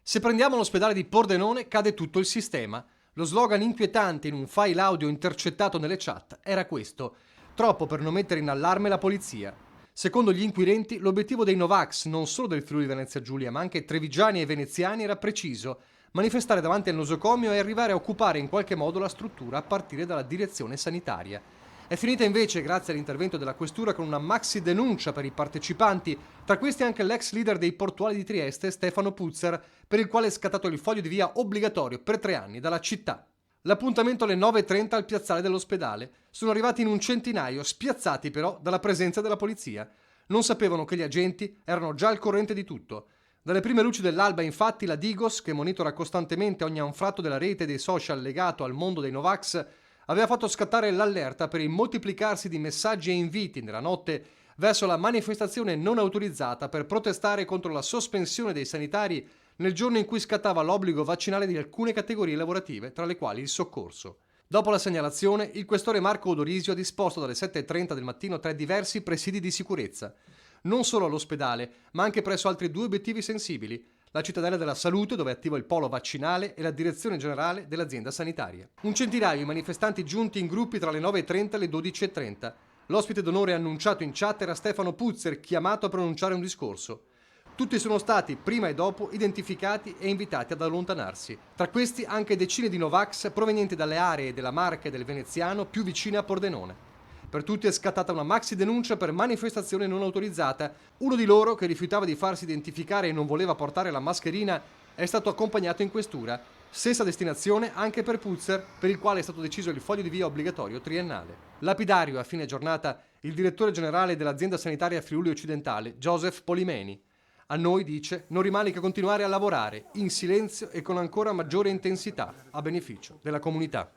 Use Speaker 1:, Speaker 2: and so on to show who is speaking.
Speaker 1: Se prendiamo l'ospedale di Pordenone cade tutto il sistema. Lo slogan inquietante in un file audio intercettato nelle chat era questo: troppo per non mettere in allarme la polizia. Secondo gli inquirenti, l'obiettivo dei Novax, non solo del Friuli Venezia Giulia, ma anche trevigiani e veneziani, era preciso: manifestare davanti al nosocomio e arrivare a occupare in qualche modo la struttura a partire dalla direzione sanitaria. È finita invece, grazie all'intervento della questura, con una maxi denuncia per i partecipanti, tra questi anche l'ex leader dei portuali di Trieste, Stefano Puzzer, per il quale è scattato il foglio di via obbligatorio per 3 anni dalla città. L'appuntamento alle 9:30 al piazzale dell'ospedale. Sono arrivati in un centinaio, spiazzati però dalla presenza della polizia. Non sapevano che gli agenti erano già al corrente di tutto. Dalle prime luci dell'alba, infatti, la Digos, che monitora costantemente ogni anfratto della rete dei social legato al mondo dei Novax, aveva fatto scattare l'allerta per il moltiplicarsi di messaggi e inviti nella notte verso la manifestazione non autorizzata per protestare contro la sospensione dei sanitari nel giorno in cui scattava l'obbligo vaccinale di alcune categorie lavorative, tra le quali il soccorso. Dopo la segnalazione, il questore Marco Odorisio ha disposto dalle 7:30 del mattino 3 diversi presidi di sicurezza, non solo all'ospedale, ma anche presso altri 2 obiettivi sensibili: la cittadella della salute, dove è attivo il polo vaccinale, e la direzione generale dell'azienda sanitaria. Un centinaio di manifestanti giunti in gruppi tra le 9:30 e le 12:30. L'ospite d'onore annunciato in chat era Stefano Puzzer, chiamato a pronunciare un discorso. Tutti sono stati, prima e dopo, identificati e invitati ad allontanarsi. Tra questi anche decine di Novax provenienti dalle aree della Marca e del Veneziano più vicine a Pordenone. Per tutti è scattata una maxi denuncia per manifestazione non autorizzata. Uno di loro, che rifiutava di farsi identificare e non voleva portare la mascherina, è stato accompagnato in questura. Stessa destinazione anche per Puzzer, per il quale è stato deciso il foglio di via obbligatorio triennale. Lapidario a fine giornata il direttore generale dell'azienda sanitaria Friuli Occidentale, Joseph Polimeni. A noi, dice, non rimane che continuare a lavorare in silenzio e con ancora maggiore intensità a beneficio della comunità.